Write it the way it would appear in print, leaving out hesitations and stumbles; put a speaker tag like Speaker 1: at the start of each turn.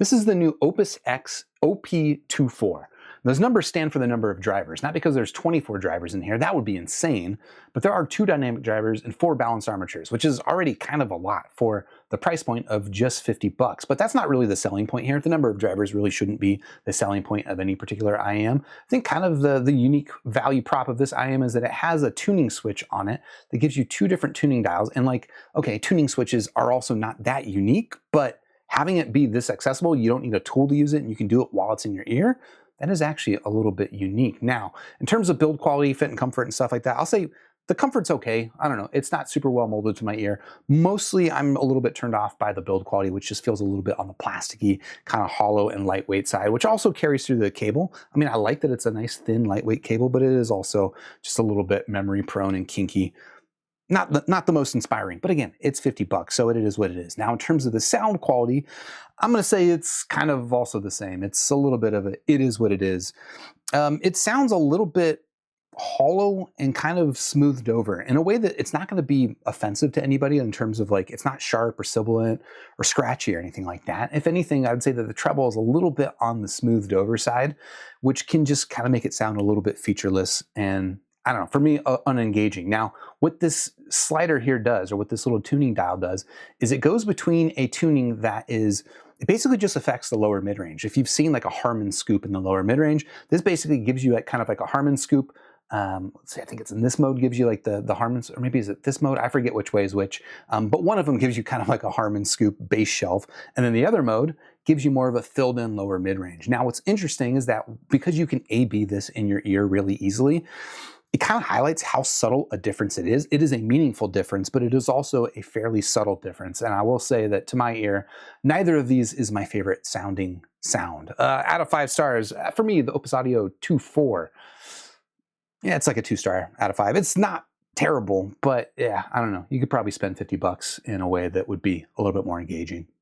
Speaker 1: This is the new OopusX OP.24. Those numbers stand for the number of drivers, not because there's 24 drivers in here, that would be insane, but there are 2 dynamic drivers and 4 balanced armatures, which is already kind of a lot for the price point of just 50 bucks. But that's not really the selling point here. The number of drivers really shouldn't be the selling point of any particular IM. I think kind of the unique value prop of this IM is that it has a tuning switch on it that gives you 2 different tuning dials. And okay, tuning switches are also not that unique, but having it be this accessible, you don't need a tool to use it and you can do it while it's in your ear. That is actually a little bit unique. Now, in terms of build quality, fit and comfort and stuff like that, I'll say the comfort's okay. I don't know, it's not super well molded to my ear. Mostly I'm a little bit turned off by the build quality, which just feels a little bit on the plasticky, kind of hollow and lightweight side, which also carries through the cable. I mean, I like that it's a nice thin, lightweight cable, but it is also just a little bit memory prone and kinky. Not the most inspiring, but again, it's 50 bucks, so it is what it is. Now, in terms of the sound quality, I'm gonna say it's kind of also the same. It's a little bit of it is what it is. It sounds a little bit hollow and kind of smoothed over in a way that it's not gonna be offensive to anybody in terms of it's not sharp or sibilant or scratchy or anything like that. If anything, I would say that the treble is a little bit on the smoothed over side, which can just kind of make it sound a little bit featureless and I don't know, for me, unengaging. Now, what this slider here does, or what this little tuning dial does, is it goes between a tuning that is, it basically just affects the lower mid-range. If you've seen a Harman scoop in the lower mid-range, this basically gives you kind of a Harman scoop. Let's see, I think it's in this mode, gives you the Harman, or maybe is it this mode? I forget which way is which. But one of them gives you kind of a Harman scoop bass shelf. And then the other mode gives you more of a filled in lower mid-range. Now, what's interesting is that because you can A/B this in your ear really easily, it kind of highlights how subtle a difference it is. It is a meaningful difference, but it is also a fairly subtle difference. And I will say that to my ear, neither of these is my favorite sounding sound. Out of 5 stars, for me, the Opus Audio 24, yeah, it's like a 2-star out of 5. It's not terrible, but yeah, I don't know. You could probably spend 50 bucks in a way that would be a little bit more engaging.